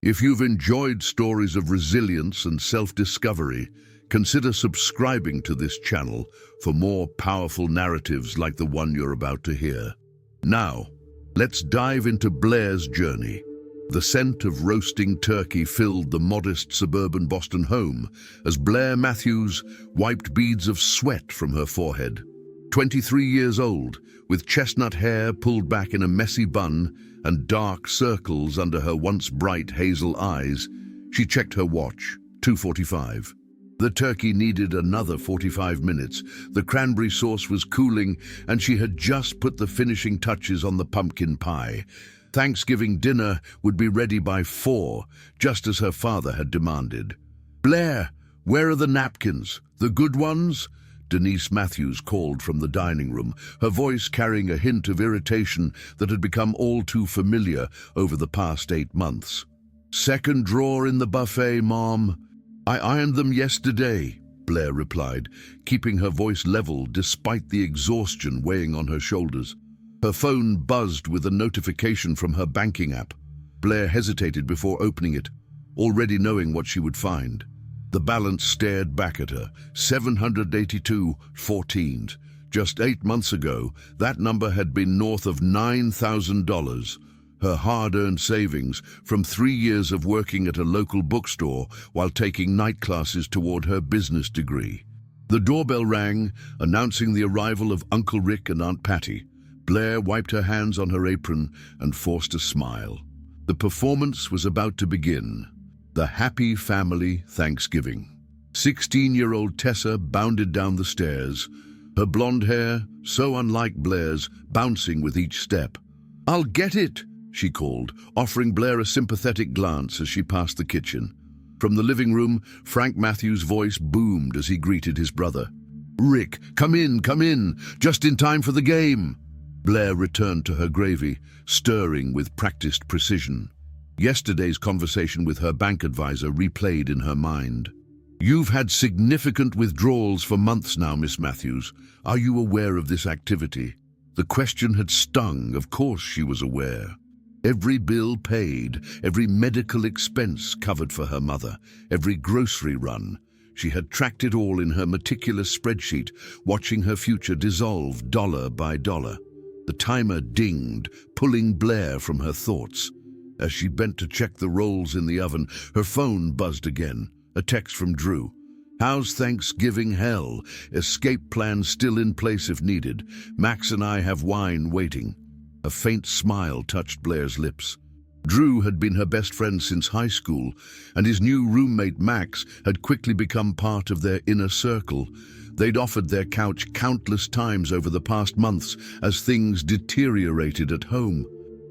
If you've enjoyed stories of resilience and self-discovery, consider subscribing to this channel for more powerful narratives like the one you're about to hear. Now, let's dive into Blair's journey. The scent of roasting turkey filled the modest suburban Boston home as Blair Matthews wiped beads of sweat from her forehead. 23 years old, with chestnut hair pulled back in a messy bun and dark circles under her once bright hazel eyes, she checked her watch, 2:45. The turkey needed another 45 minutes. The cranberry sauce was cooling, and she had just put the finishing touches on the pumpkin pie. Thanksgiving dinner would be ready by 4, just as her father had demanded. "Blair, where are the napkins? The good ones?" Denise Matthews called from the dining room, her voice carrying a hint of irritation that had become all too familiar over the past 8 months. "Second drawer in the buffet, Mom. I ironed them yesterday," Blair replied, keeping her voice level despite the exhaustion weighing on her shoulders. Her phone buzzed with a notification from her banking app. Blair hesitated before opening it, already knowing what she would find. The balance stared back at her, $782.14. Just 8 months ago, that number had been north of $9,000. Her hard-earned savings from 3 years of working at a local bookstore while taking night classes toward her business degree. The doorbell rang, announcing the arrival of Uncle Rick and Aunt Patty. Blair wiped her hands on her apron and forced a smile. The performance was about to begin. The Happy Family Thanksgiving. 16-year-old Tessa bounded down the stairs, her blonde hair, so unlike Blair's, bouncing with each step. "I'll get it," she called, offering Blair a sympathetic glance as she passed the kitchen. From the living room, Frank Matthews' voice boomed as he greeted his brother. "Rick, come in, just in time for the game." Blair returned to her gravy, stirring with practiced precision. Yesterday's conversation with her bank advisor replayed in her mind. "You've had significant withdrawals for months now, Miss Matthews. Are you aware of this activity?" The question had stung. Of course she was aware. Every bill paid, every medical expense covered for her mother, every grocery run. She had tracked it all in her meticulous spreadsheet, watching her future dissolve dollar by dollar. The timer dinged, pulling Blair from her thoughts. As she bent to check the rolls in the oven, her phone buzzed again. A text from Drew. "How's Thanksgiving? Hell. Escape plan still in place if needed. Max and I have wine waiting." A faint smile touched Blair's lips. Drew had been her best friend since high school, and his new roommate Max had quickly become part of their inner circle. They'd offered their couch countless times over the past months as things deteriorated at home.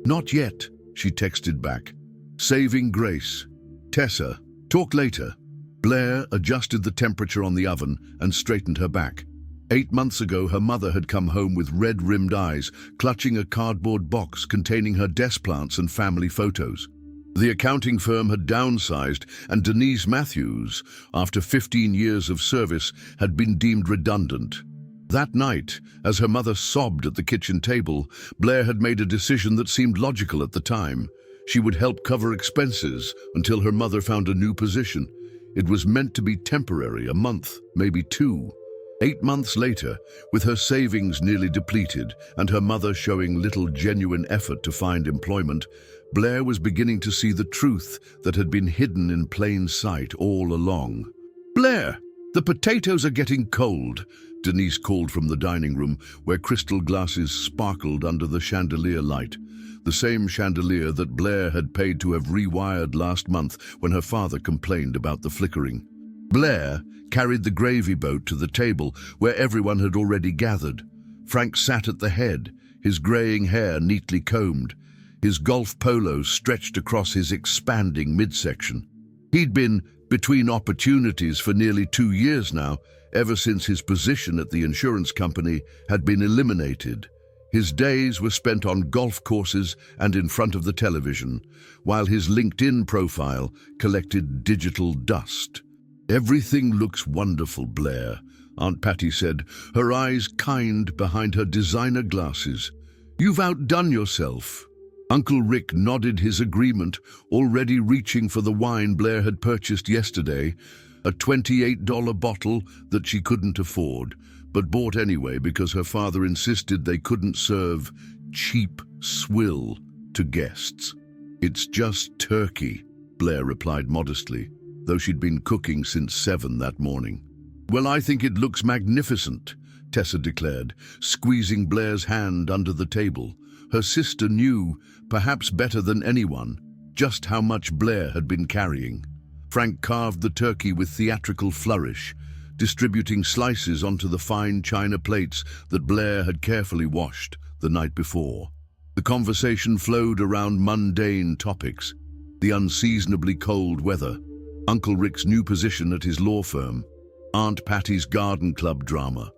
"Not yet," she texted back. "Saving grace. Tessa, talk later." Blair adjusted the temperature on the oven and straightened her back. 8 months ago, her mother had come home with red-rimmed eyes, clutching a cardboard box containing her desk plants and family photos. The accounting firm had downsized, and Denise Matthews, after 15 years of service, had been deemed redundant. That night, as her mother sobbed at the kitchen table, Blair had made a decision that seemed logical at the time. She would help cover expenses until her mother found a new position. It was meant to be temporary, a month, maybe 2. 8 months later, with her savings nearly depleted and her mother showing little genuine effort to find employment, Blair was beginning to see the truth that had been hidden in plain sight all along. "Blair, the potatoes are getting cold," Denise called from the dining room, where crystal glasses sparkled under the chandelier light, the same chandelier that Blair had paid to have rewired last month when her father complained about the flickering. Blair carried the gravy boat to the table where everyone had already gathered. Frank sat at the head, his graying hair neatly combed, his golf polo stretched across his expanding midsection. He'd been between opportunities for nearly 2 years now, ever since his position at the insurance company had been eliminated. His days were spent on golf courses and in front of the television, while his LinkedIn profile collected digital dust. "Everything looks wonderful, Blair," Aunt Patty said, her eyes kind behind her designer glasses. "You've outdone yourself." Uncle Rick nodded his agreement, already reaching for the wine Blair had purchased yesterday, a $28 bottle that she couldn't afford, but bought anyway because her father insisted they couldn't serve cheap swill to guests. "It's just turkey," Blair replied modestly, though she'd been cooking since 7 that morning. "Well, I think it looks magnificent," Tessa declared, squeezing Blair's hand under the table. Her sister knew, perhaps better than anyone, just how much Blair had been carrying. Frank carved the turkey with theatrical flourish, distributing slices onto the fine china plates that Blair had carefully washed the night before. The conversation flowed around mundane topics: the unseasonably cold weather, Uncle Rick's new position at his law firm, Aunt Patty's garden club drama.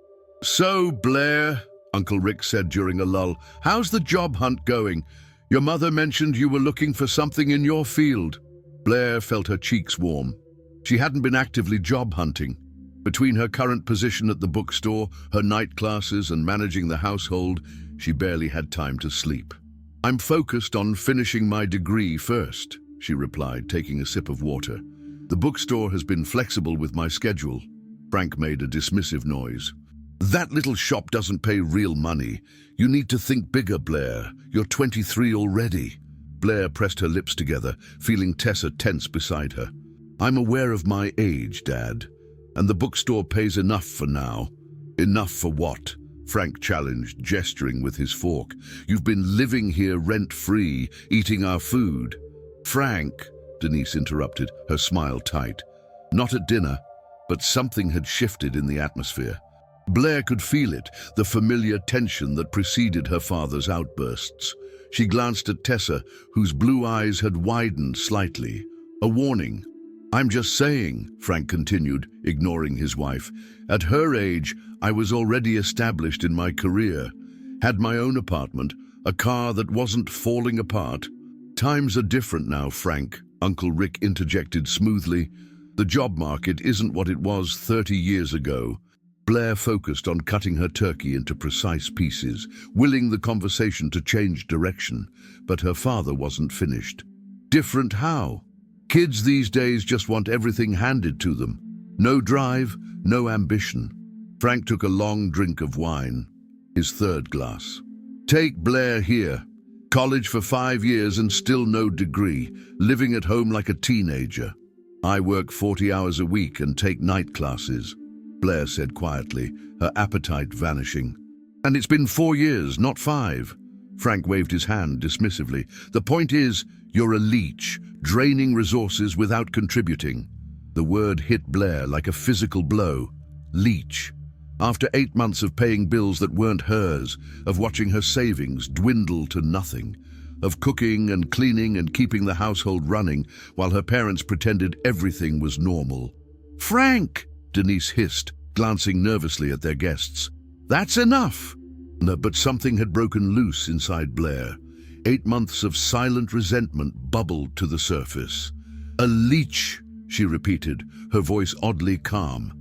"So, Blair," Uncle Rick said during a lull, "how's the job hunt going? Your mother mentioned you were looking for something in your field." Blair felt her cheeks warm. She hadn't been actively job hunting. Between her current position at the bookstore, her night classes, and managing the household, she barely had time to sleep. "I'm focused on finishing my degree first," she replied, taking a sip of water. "The bookstore has been flexible with my schedule." Frank made a dismissive noise. "That little shop doesn't pay real money. You need to think bigger, Blair. You're 23 already." Blair pressed her lips together, feeling Tessa tense beside her. "I'm aware of my age, Dad, and the bookstore pays enough for now." "Enough for what?" Frank challenged, gesturing with his fork. "You've been living here rent-free, eating our food." "Frank," Denise interrupted, her smile tight. "Not at dinner," but something had shifted in the atmosphere. Blair could feel it, the familiar tension that preceded her father's outbursts. She glanced at Tessa, whose blue eyes had widened slightly. "A warning." "I'm just saying," Frank continued, ignoring his wife. "At her age, I was already established in my career, had my own apartment, a car that wasn't falling apart." "Times are different now, Frank," Uncle Rick interjected smoothly. "The job market isn't what it was 30 years ago." Blair focused on cutting her turkey into precise pieces, willing the conversation to change direction, but her father wasn't finished. "Different how? Kids these days just want everything handed to them. No drive, no ambition." Frank took a long drink of wine, his third glass. "Take Blair here. College for 5 years and still no degree, living at home like a teenager. I work 40 hours a week and take night classes," Blair said quietly, her appetite vanishing. "And it's been 4 years, not 5. Frank waved his hand dismissively. "The point is, you're a leech, draining resources without contributing." The word hit Blair like a physical blow. Leech. After 8 months of paying bills that weren't hers, of watching her savings dwindle to nothing, of cooking and cleaning and keeping the household running while her parents pretended everything was normal. "Frank!" Denise hissed, glancing nervously at their guests. "That's enough!" No, but something had broken loose inside Blair. 8 months of silent resentment bubbled to the surface. "A leech," she repeated, her voice oddly calm.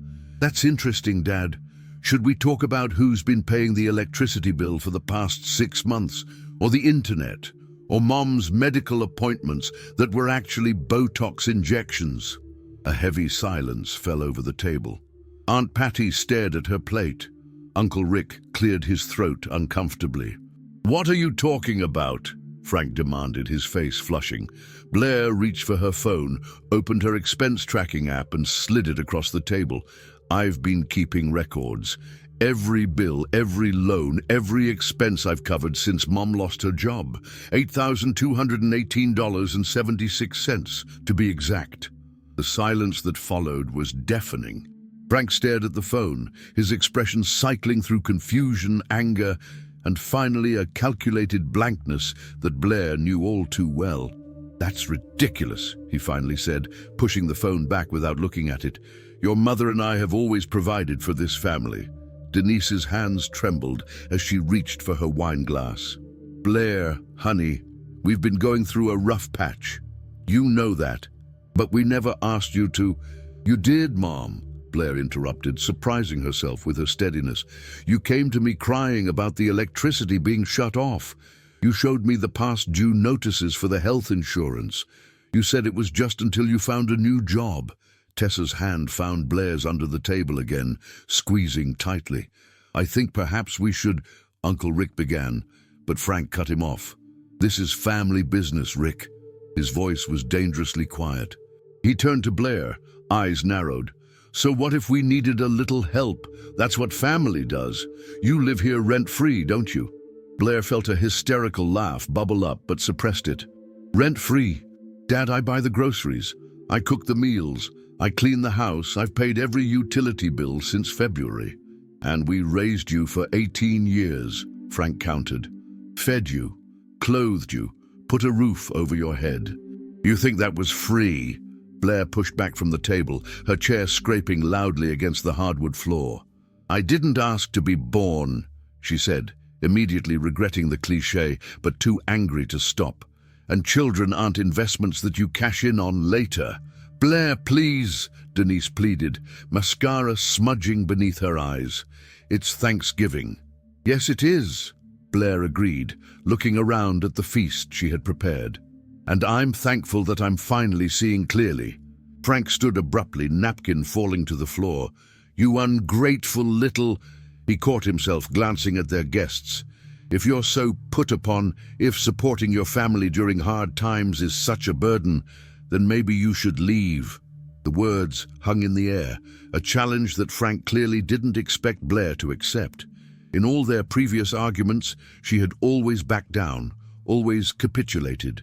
"That's interesting, Dad. Should we talk about who's been paying the electricity bill for the past 6 months, or the internet, or Mom's medical appointments that were actually Botox injections?" A heavy silence fell over the table. Aunt Patty stared at her plate. Uncle Rick cleared his throat uncomfortably. "What are you talking about?" Frank demanded, his face flushing. Blair reached for her phone, opened her expense tracking app and slid it across the table. "I've been keeping records. Every bill, every loan, every expense I've covered since Mom lost her job. $8,218.76, to be exact." The silence that followed was deafening. Frank stared at the phone, his expression cycling through confusion, anger, and finally a calculated blankness that Blair knew all too well. "That's ridiculous," he finally said, pushing the phone back without looking at it. "Your mother and I have always provided for this family." Denise's hands trembled as she reached for her wine glass. "Blair, honey, we've been going through a rough patch. You know that. But we never asked you to—" "You did, Mom," Blair interrupted, surprising herself with her steadiness. "You came to me crying about the electricity being shut off. You showed me the past due notices for the health insurance. You said it was just until you found a new job. Tessa's hand found Blair's under the table again, squeezing tightly. I think perhaps we should, Uncle Rick began, but Frank cut him off. This is family business, Rick. His voice was dangerously quiet. He turned to Blair, eyes narrowed. So what if we needed a little help? That's what family does. You live here rent-free, don't you? Blair felt a hysterical laugh bubble up, but suppressed it. Rent-free? Dad, I buy the groceries. I cook the meals. I clean the house. I've paid every utility bill since February. And we raised you for 18 years, Frank countered. Fed you, clothed you, put a roof over your head. You think that was free? Blair pushed back from the table, her chair scraping loudly against the hardwood floor. I didn't ask to be born, she said, immediately regretting the cliché, but too angry to stop. And children aren't investments that you cash in on later. Blair, please, Denise pleaded, mascara smudging beneath her eyes. It's Thanksgiving. Yes, it is, Blair agreed, looking around at the feast she had prepared. And I'm thankful that I'm finally seeing clearly. Frank stood abruptly, napkin falling to the floor. You ungrateful little... He caught himself glancing at their guests. If you're so put upon, if supporting your family during hard times is such a burden, then maybe you should leave. The words hung in the air, a challenge that Frank clearly didn't expect Blair to accept. In all their previous arguments, she had always backed down, always capitulated.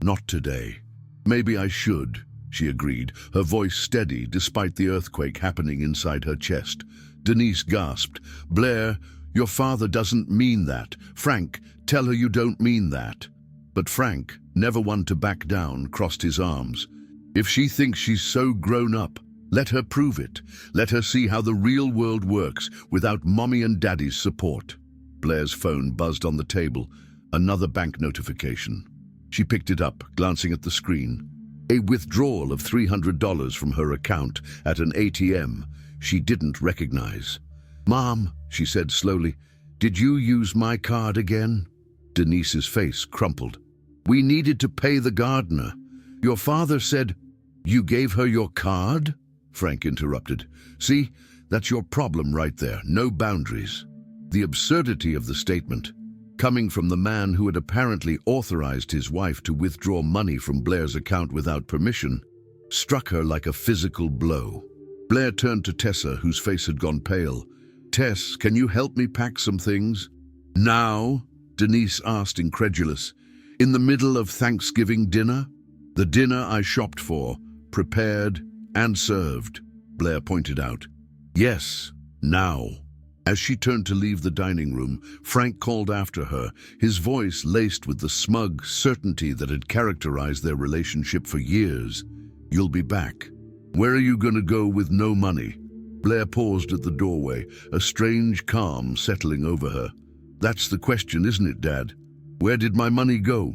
Not today. Maybe I should, she agreed, her voice steady despite the earthquake happening inside her chest. Denise gasped. Blair, your father doesn't mean that. Frank, tell her you don't mean that. But Frank, never one to back down, crossed his arms. If she thinks she's so grown up, let her prove it. Let her see how the real world works without mommy and daddy's support. Blair's phone buzzed on the table. Another bank notification. She picked it up, glancing at the screen. A withdrawal of $300 from her account at an ATM she didn't recognize. Mom, she said slowly, did you use my card again? Denise's face crumpled. We needed to pay the gardener. Your father said, you gave her your card? Frank interrupted. See, that's your problem right there. No boundaries. The absurdity of the statement, coming from the man who had apparently authorized his wife to withdraw money from Blair's account without permission, struck her like a physical blow. Blair turned to Tessa, whose face had gone pale. Tess, can you help me pack some things? Now? Denise asked, incredulous. In the middle of Thanksgiving dinner? The dinner I shopped for, prepared and served, Blair pointed out. Yes, now. As she turned to leave the dining room, Frank called after her, his voice laced with the smug certainty that had characterized their relationship for years. You'll be back. Where are you going to go with no money? Blair paused at the doorway, a strange calm settling over her. That's the question, isn't it, Dad? Where did my money go?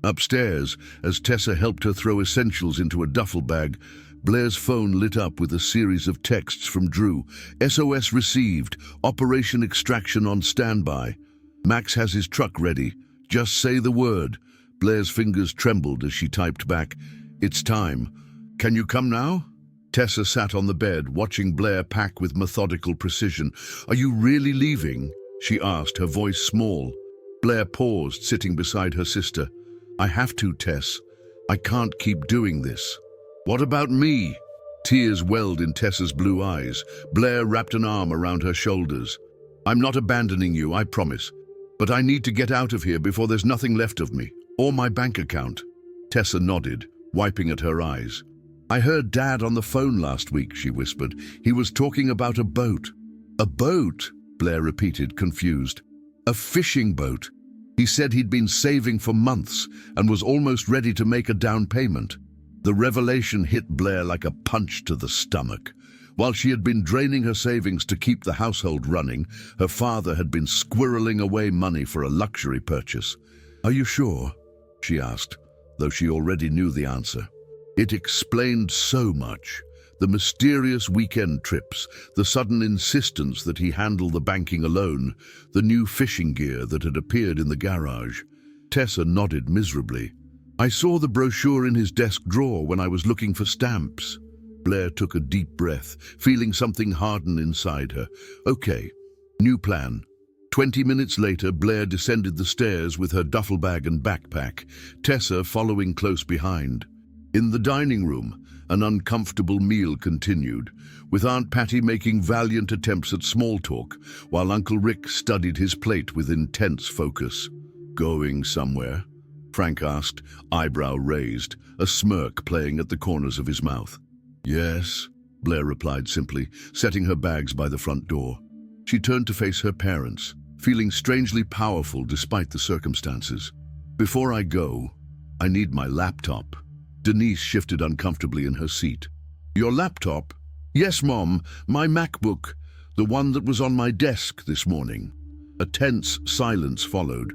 Upstairs, as Tessa helped her throw essentials into a duffel bag, Blair's phone lit up with a series of texts from Drew. SOS received. Operation extraction on standby. Max has his truck ready. Just say the word. Blair's fingers trembled as she typed back, It's time. Can you come now? Tessa sat on the bed, watching Blair pack with methodical precision. Are you really leaving? She asked, her voice small. Blair paused, sitting beside her sister. I have to, Tess. I can't keep doing this. What about me? Tears welled in Tessa's blue eyes. Blair wrapped an arm around her shoulders. I'm not abandoning you, I promise. But I need to get out of here before there's nothing left of me, or my bank account. Tessa nodded, wiping at her eyes. I heard Dad on the phone last week, she whispered. He was talking about a boat. A boat? Blair repeated, confused. A fishing boat. He said he'd been saving for months and was almost ready to make a down payment. The revelation hit Blair like a punch to the stomach. While she had been draining her savings to keep the household running, her father had been squirreling away money for a luxury purchase. Are you sure? She asked, though she already knew the answer. It explained so much. The mysterious weekend trips, the sudden insistence that he handle the banking alone, the new fishing gear that had appeared in the garage. Tessa nodded miserably. I saw the brochure in his desk drawer when I was looking for stamps. Blair took a deep breath, feeling something harden inside her. Okay, new plan. 20 minutes later, Blair descended the stairs with her duffel bag and backpack, Tessa following close behind. In the dining room, an uncomfortable meal continued, with Aunt Patty making valiant attempts at small talk, while Uncle Rick studied his plate with intense focus. Going somewhere? Frank asked, eyebrow raised, a smirk playing at the corners of his mouth. Yes, Blair replied simply, setting her bags by the front door. She turned to face her parents, feeling strangely powerful despite the circumstances. Before I go, I need my laptop. Denise shifted uncomfortably in her seat. Your laptop? Yes, Mom, my MacBook, the one that was on my desk this morning. A tense silence followed.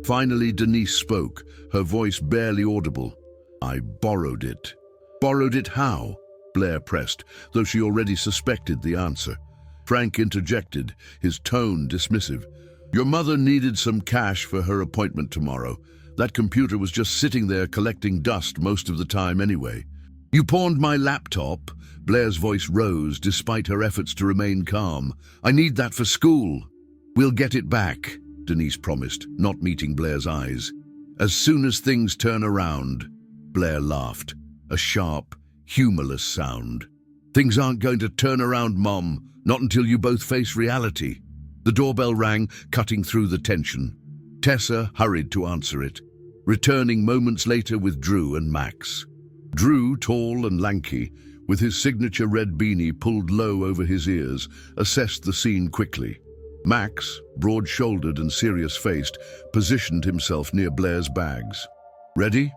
Finally, Denise spoke, her voice barely audible. I borrowed it. Borrowed it how? Blair pressed, though she already suspected the answer. Frank interjected, his tone dismissive. Your mother needed some cash for her appointment tomorrow. That computer was just sitting there collecting dust most of the time anyway. You pawned my laptop? Blair's voice rose despite her efforts to remain calm. I need that for school. We'll get it back, Denise promised, not meeting Blair's eyes. As soon as things turn around, Blair laughed, a sharp, humorless sound. Things aren't going to turn around, Mom, not until you both face reality. The doorbell rang, cutting through the tension. Tessa hurried to answer it, returning moments later with Drew and Max. Drew, tall and lanky, with his signature red beanie pulled low over his ears, assessed the scene quickly. Max, broad-shouldered and serious-faced, positioned himself near Blair's bags. Ready?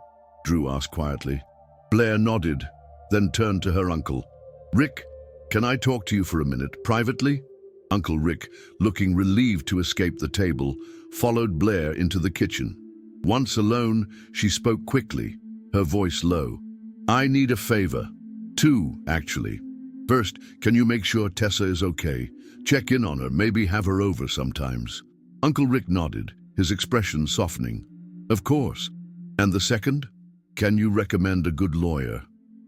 Drew asked quietly. Blair nodded, then turned to her uncle. Rick, can I talk to you for a minute, privately? Uncle Rick, looking relieved to escape the table, followed Blair into the kitchen. Once alone, she spoke quickly, her voice low. I need a favor. Two, actually. First, can you make sure Tessa is okay? Check in on her, maybe have her over sometimes. Uncle Rick nodded, his expression softening. Of course. And the second? Can you recommend a good lawyer?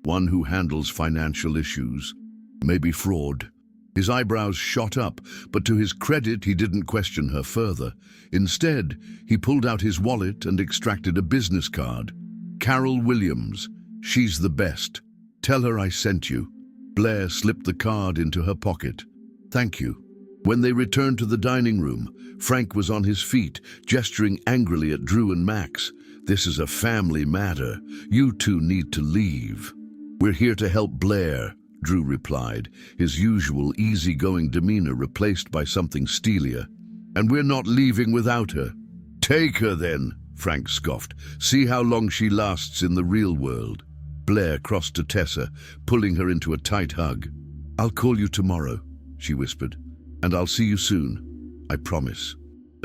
One who handles financial issues, maybe fraud. His eyebrows shot up, but to his credit, he didn't question her further. Instead, he pulled out his wallet and extracted a business card. Carol Williams, she's the best. Tell her I sent you. Blair slipped the card into her pocket. Thank you. When they returned to the dining room, Frank was on his feet, gesturing angrily at Drew and Max. This is a family matter. You two need to leave. We're here to help Blair, Drew replied, his usual easygoing demeanor replaced by something steelier. And we're not leaving without her. Take her then, Frank scoffed. See how long she lasts in the real world. Blair crossed to Tessa, pulling her into a tight hug. I'll call you tomorrow, she whispered, and I'll see you soon. I promise.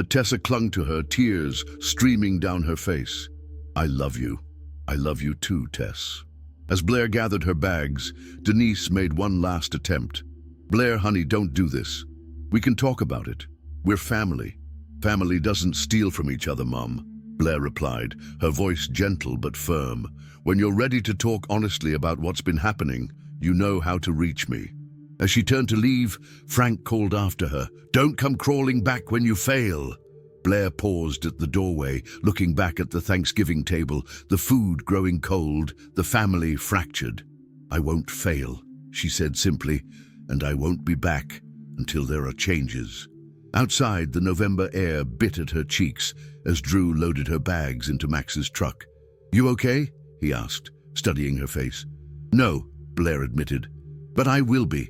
Tessa clung to her, tears streaming down her face. I love you. I love you too, Tess. As Blair gathered her bags, Denise made one last attempt. Blair, honey, don't do this. We can talk about it. We're family. Family doesn't steal from each other, Mom, Blair replied, her voice gentle but firm. When you're ready to talk honestly about what's been happening, you know how to reach me. As she turned to leave, Frank called after her, Don't come crawling back when you fail. Blair paused at the doorway, looking back at the Thanksgiving table, the food growing cold, the family fractured. I won't fail, she said simply, and I won't be back until there are changes. Outside, the November air bit at her cheeks as Drew loaded her bags into Max's truck. You okay? He asked, studying her face. No, Blair admitted, but I will be.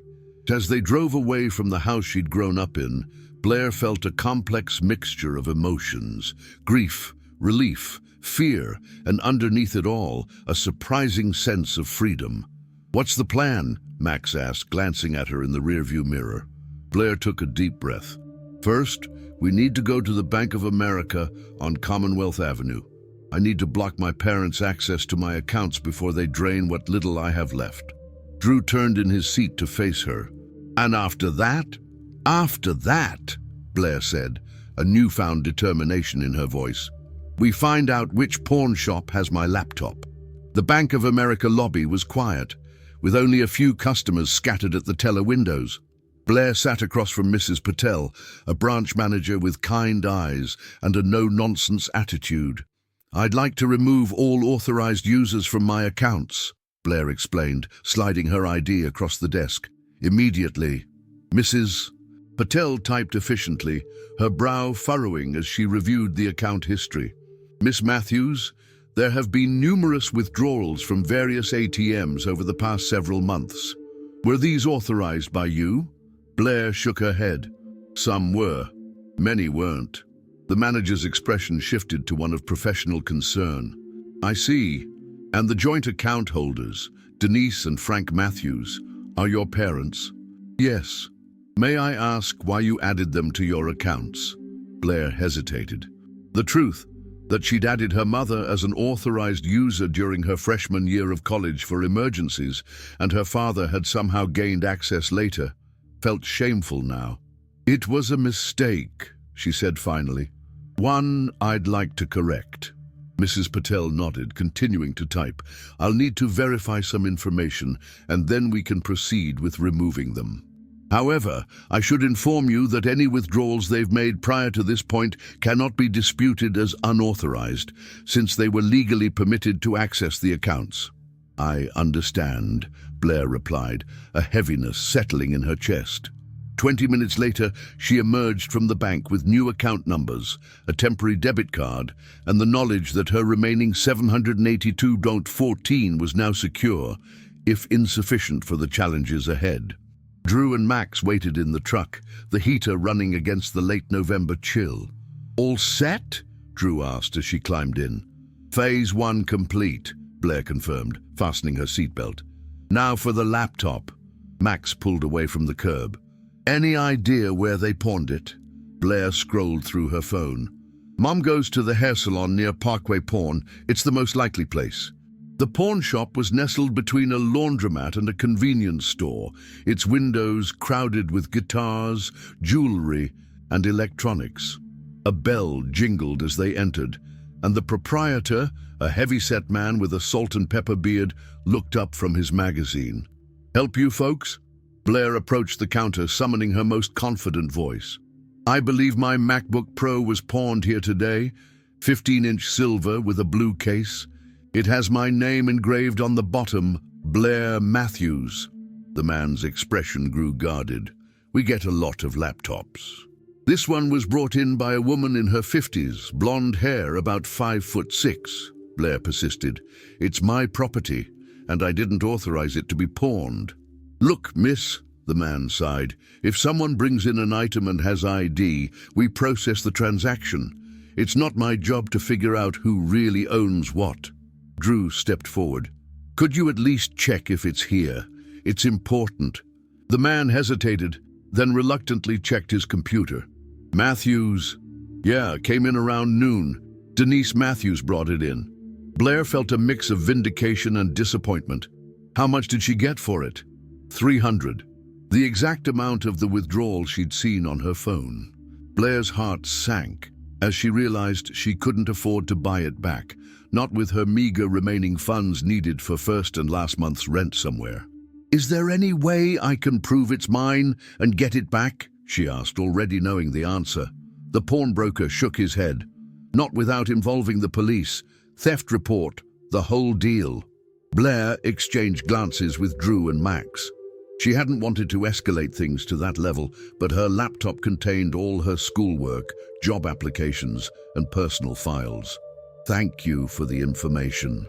As they drove away from the house she'd grown up in, Blair felt a complex mixture of emotions, grief, relief, fear, and underneath it all, a surprising sense of freedom. What's the plan? Max asked, glancing at her in the rearview mirror. Blair took a deep breath. First, we need to go to the Bank of America on Commonwealth Avenue. I need to block my parents' access to my accounts before they drain what little I have left. Drew turned in his seat to face her. And after that? After that, Blair said, a newfound determination in her voice. We find out which pawn shop has my laptop. The Bank of America lobby was quiet, with only a few customers scattered at the teller windows. Blair sat across from Mrs. Patel, a branch manager with kind eyes and a no-nonsense attitude. "I'd like to remove all authorized users from my accounts," Blair explained, sliding her ID across the desk. "Immediately." Mrs. Patel typed efficiently, her brow furrowing as she reviewed the account history. "Miss Matthews, there have been numerous withdrawals from various ATMs over the past several months. Were these authorized by you?" Blair shook her head. "Some were. Many weren't." The manager's expression shifted to one of professional concern. "I see. And the joint account holders, Denise and Frank Matthews, are your parents?" "Yes." "May I ask why you added them to your accounts?" Blair hesitated. The truth, that she'd added her mother as an authorized user during her freshman year of college for emergencies, and her father had somehow gained access later, felt shameful now. "It was a mistake," she said finally. "One I'd like to correct." Mrs. Patel nodded, continuing to type. "I'll need to verify some information, and then we can proceed with removing them. However, I should inform you that any withdrawals they've made prior to this point cannot be disputed as unauthorized, since they were legally permitted to access the accounts." "I understand," Blair replied, a heaviness settling in her chest. 20 minutes later, she emerged from the bank with new account numbers, a temporary debit card, and the knowledge that her remaining $782.14 was now secure, if insufficient for the challenges ahead. Drew and Max waited in the truck, the heater running against the late November chill. "All set?" Drew asked as she climbed in. "Phase 1 complete," Blair confirmed, fastening her seatbelt. "Now for the laptop." Max pulled away from the curb. "Any idea where they pawned it?" Blair scrolled through her phone. "Mom goes to the hair salon near Parkway Pawn. It's the most likely place." The pawn shop was nestled between a laundromat and a convenience store, its windows crowded with guitars, jewelry, and electronics. A bell jingled as they entered, and the proprietor, a heavy-set man with a salt-and-pepper beard, looked up from his magazine. "Help you folks?" Blair approached the counter, summoning her most confident voice. "I believe my MacBook Pro was pawned here today, 15-inch silver with a blue case. It has my name engraved on the bottom, Blair Matthews." The man's expression grew guarded. "We get a lot of laptops." "This one was brought in by a woman in her 50s, blonde hair, about 5'6", Blair persisted. "It's my property, and I didn't authorize it to be pawned." "Look, miss," the man sighed, "if someone brings in an item and has ID, we process the transaction. It's not my job to figure out who really owns what." Drew stepped forward. "Could you at least check if it's here? It's important." The man hesitated, then reluctantly checked his computer. "Matthews?" "Yeah, came in around noon. Denise Matthews brought it in." Blair felt a mix of vindication and disappointment. "How much did she get for it?" $300. The exact amount of the withdrawal she'd seen on her phone. Blair's heart sank as she realized she couldn't afford to buy it back, not with her meager remaining funds needed for first and last month's rent somewhere. "Is there any way I can prove it's mine and get it back?" she asked, already knowing the answer. The pawnbroker shook his head. "Not without involving the police. Theft report, the whole deal." Blair exchanged glances with Drew and Max. She hadn't wanted to escalate things to that level, but her laptop contained all her schoolwork, job applications, and personal files. "Thank you for the information,"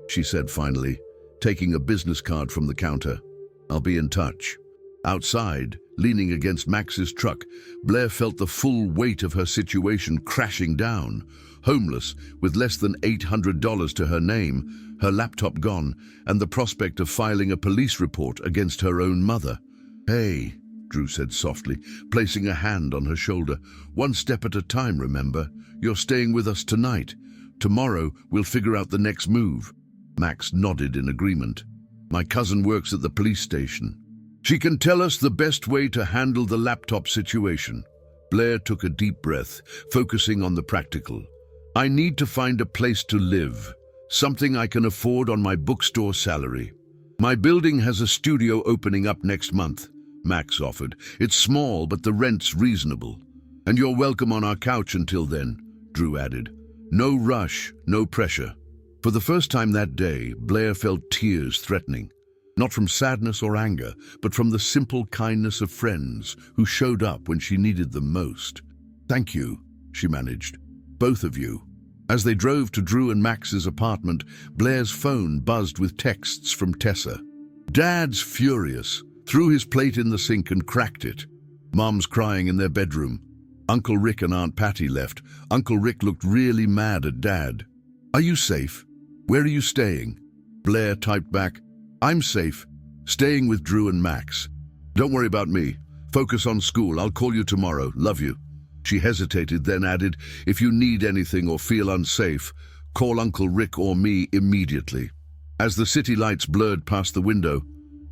she said finally, taking a business card from the counter. "I'll be in touch." Outside, leaning against Max's truck, Blair felt the full weight of her situation crashing down. Homeless, with less than $800 to her name, her laptop gone, and the prospect of filing a police report against her own mother. "Hey," Drew said softly, placing a hand on her shoulder. "One step at a time, remember? You're staying with us tonight. Tomorrow, we'll figure out the next move." Max nodded in agreement. "My cousin works at the police station. She can tell us the best way to handle the laptop situation." Blair took a deep breath, focusing on the practical. I need to find a place to live, something I can afford on my bookstore salary. My building has a studio opening up next month, Max offered. It's small, but the rent's reasonable. And you're welcome on our couch until then, Drew added. No rush, no pressure. For the first time that day, Blair felt tears threatening. Not from sadness or anger, but from the simple kindness of friends who showed up when she needed them most. Thank you, she managed. Both of you. As they drove to Drew and Max's apartment, Blair's phone buzzed with texts from Tessa. Dad's furious, threw his plate in the sink and cracked it. Mom's crying in their bedroom. Uncle Rick and Aunt Patty left. Uncle Rick looked really mad at Dad. Are you safe? Where are you staying? Blair typed back, I'm safe, staying with Drew and Max. Don't worry about me. Focus on school. I'll call you tomorrow. Love you. She hesitated, then added, if you need anything or feel unsafe, call Uncle Rick or me immediately. As the city lights blurred past the window,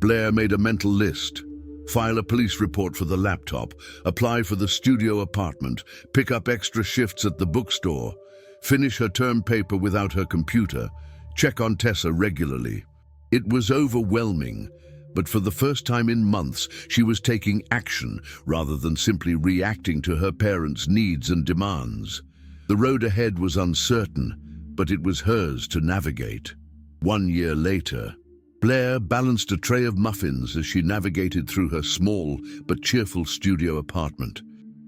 Blair made a mental list. File a police report for the laptop, apply for the studio apartment, pick up extra shifts at the bookstore, finish her term paper without her computer, check on Tessa regularly. It was overwhelming, but for the first time in months, she was taking action rather than simply reacting to her parents' needs and demands. The road ahead was uncertain, but it was hers to navigate. 1 year later, Blair balanced a tray of muffins as she navigated through her small but cheerful studio apartment.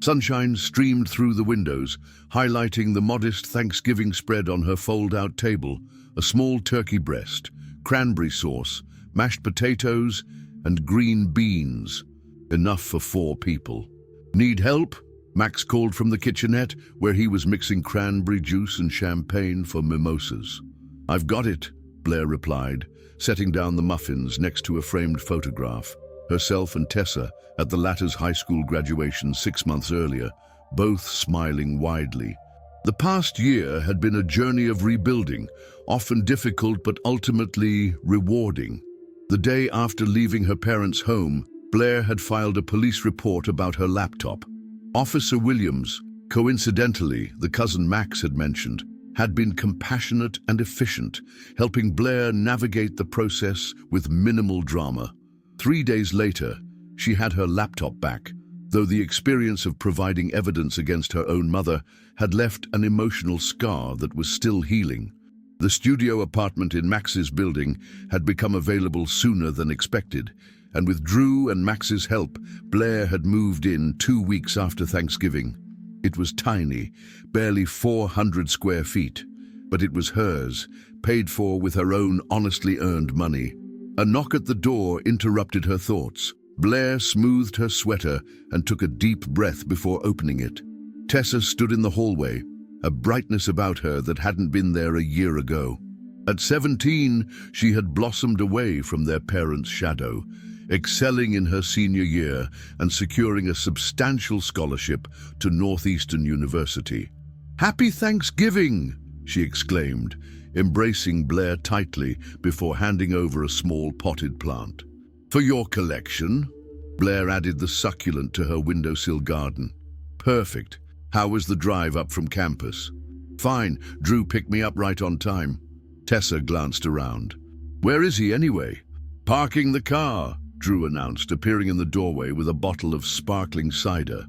Sunshine streamed through the windows, highlighting the modest Thanksgiving spread on her fold-out table, a small turkey breast, cranberry sauce, mashed potatoes, and green beans. Enough for 4 people. Need help? Max called from the kitchenette, where he was mixing cranberry juice and champagne for mimosas. I've got it, Blair replied, setting down the muffins next to a framed photograph. Herself and Tessa at the latter's high school graduation 6 months earlier, both smiling widely. The past year had been a journey of rebuilding, often difficult but ultimately rewarding. The day after leaving her parents' home, Blair had filed a police report about her laptop. Officer Williams, coincidentally the cousin Max had mentioned, had been compassionate and efficient, helping Blair navigate the process with minimal drama. 3 days later, she had her laptop back, though the experience of providing evidence against her own mother had left an emotional scar that was still healing. The studio apartment in Max's building had become available sooner than expected, and with Drew and Max's help, Blair had moved in 2 weeks after Thanksgiving. It was tiny, barely 400 square feet, but it was hers, paid for with her own honestly earned money. A knock at the door interrupted her thoughts. Blair smoothed her sweater and took a deep breath before opening it. Tessa stood in the hallway, a brightness about her that hadn't been there a year ago. At 17, she had blossomed away from their parents' shadow, excelling in her senior year and securing a substantial scholarship to Northeastern University. "Happy Thanksgiving!" she exclaimed, embracing Blair tightly before handing over a small potted plant. "For your collection?" Blair added the succulent to her windowsill garden. "Perfect. How was the drive up from campus?" "Fine. Drew picked me up right on time." Tessa glanced around. "Where is he anyway?" "Parking the car," Drew announced, appearing in the doorway with a bottle of sparkling cider.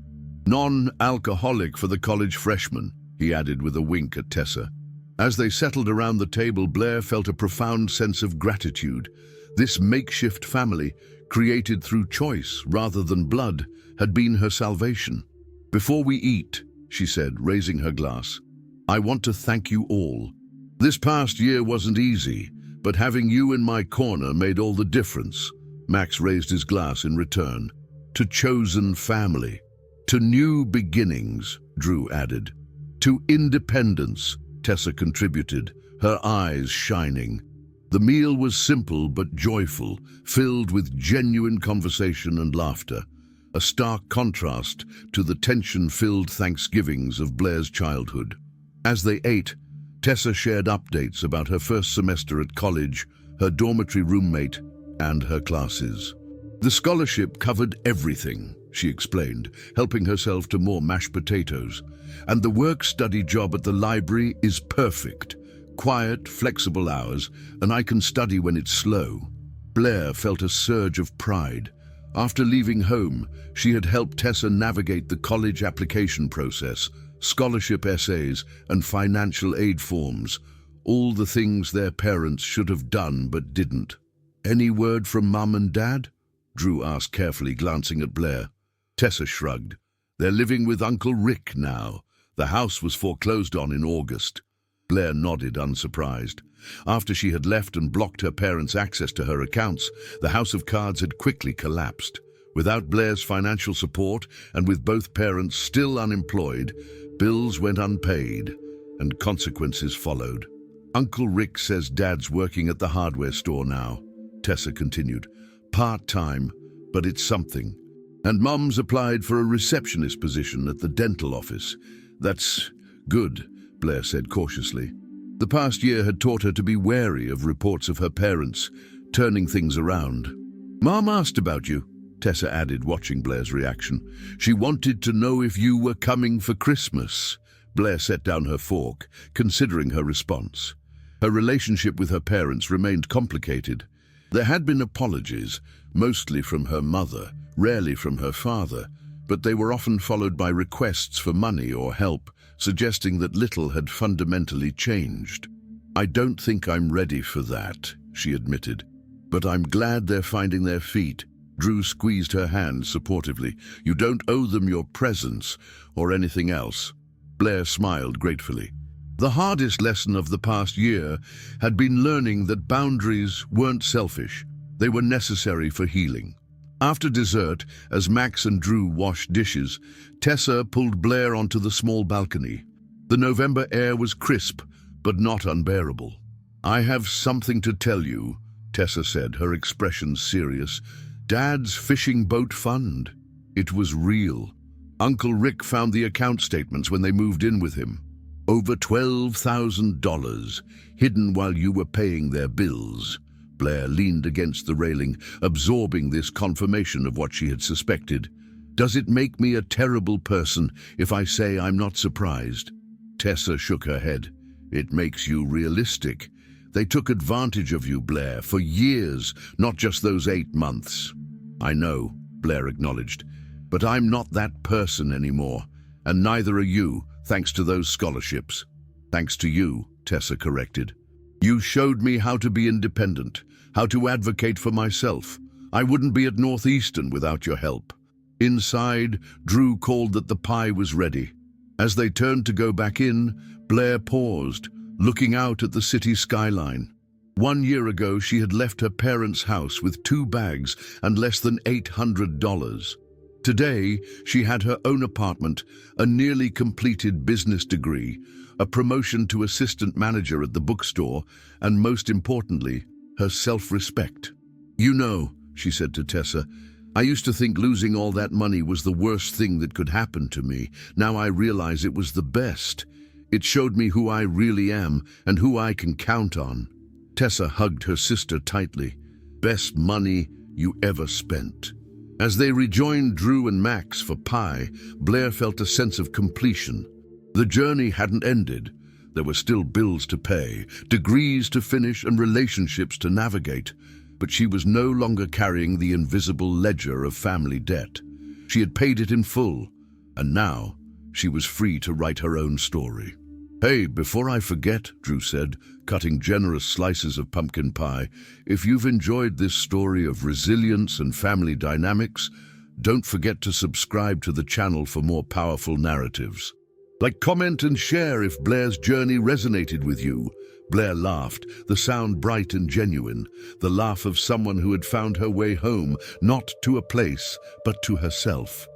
"Non-alcoholic for the college freshman," he added with a wink at Tessa. As they settled around the table, Blair felt a profound sense of gratitude. This makeshift family, created through choice rather than blood, had been her salvation. "Before we eat," she said, raising her glass, "I want to thank you all. This past year wasn't easy, but having you in my corner made all the difference." Max raised his glass in return. "To chosen family. To new beginnings," Drew added. "To independence," Tessa contributed, her eyes shining. The meal was simple but joyful, filled with genuine conversation and laughter, a stark contrast to the tension-filled Thanksgivings of Blair's childhood. As they ate, Tessa shared updates about her first semester at college, her dormitory roommate, and her classes. The scholarship covered everything, she explained, helping herself to more mashed potatoes. And the work-study job at the library is perfect. Quiet, flexible hours, and I can study when it's slow. Blair felt a surge of pride. After leaving home, she had helped Tessa navigate the college application process, scholarship essays, and financial aid forms, all the things their parents should have done but didn't. "Any word from Mum and Dad?" Drew asked carefully, glancing at Blair. Tessa shrugged. "They're living with Uncle Rick now. The house was foreclosed on in August." Blair nodded, unsurprised. After she had left and blocked her parents' access to her accounts, the house of cards had quickly collapsed. Without Blair's financial support, and with both parents still unemployed, bills went unpaid, and consequences followed. "Uncle Rick says Dad's working at the hardware store now," Tessa continued. "Part-time, but it's something. And Mum's applied for a receptionist position at the dental office. That's good," Blair said cautiously. The past year had taught her to be wary of reports of her parents turning things around. "Mom asked about you," Tessa added, watching Blair's reaction. "She wanted to know if you were coming for Christmas." Blair set down her fork, considering her response. Her relationship with her parents remained complicated. There had been apologies, mostly from her mother, rarely from her father, but they were often followed by requests for money or help, suggesting that little had fundamentally changed. "I don't think I'm ready for that," she admitted. "But I'm glad they're finding their feet." Drew squeezed her hand supportively. "You don't owe them your presence or anything else." Blair smiled gratefully. The hardest lesson of the past year had been learning that boundaries weren't selfish. They were necessary for healing. After dessert, as Max and Drew washed dishes, Tessa pulled Blair onto the small balcony. The November air was crisp, but not unbearable. "I have something to tell you," Tessa said, her expression serious. "Dad's fishing boat fund. It was real. Uncle Rick found the account statements when they moved in with him. Over $12,000, hidden while you were paying their bills." Blair leaned against the railing, absorbing this confirmation of what she had suspected. "Does it make me a terrible person if I say I'm not surprised?" Tessa shook her head. "It makes you realistic. They took advantage of you, Blair, for years, not just those 8 months." "I know," Blair acknowledged, "but I'm not that person anymore, and neither are you, thanks to those scholarships." "Thanks to you," Tessa corrected. "You showed me how to be independent, how to advocate for myself. I wouldn't be at Northeastern without your help." Inside, Drew called that the pie was ready. As they turned to go back in, Blair paused, looking out at the city skyline. 1 year ago, she had left her parents' house with 2 bags and less than $800. Today, she had her own apartment, a nearly completed business degree, a promotion to assistant manager at the bookstore, and most importantly, her self-respect. "You know," she said to Tessa, "I used to think losing all that money was the worst thing that could happen to me. Now I realize it was the best. It showed me who I really am and who I can count on." Tessa hugged her sister tightly. "Best money you ever spent." As they rejoined Drew and Max for pie, Blair felt a sense of completion. The journey hadn't ended. There were still bills to pay, degrees to finish, and relationships to navigate. But she was no longer carrying the invisible ledger of family debt. She had paid it in full, and now she was free to write her own story. "Hey, before I forget," Drew said, cutting generous slices of pumpkin pie, "if you've enjoyed this story of resilience and family dynamics, don't forget to subscribe to the channel for more powerful narratives. Like, comment, and share if Blair's journey resonated with you." Blair laughed, the sound bright and genuine, the laugh of someone who had found her way home, not to a place, but to herself.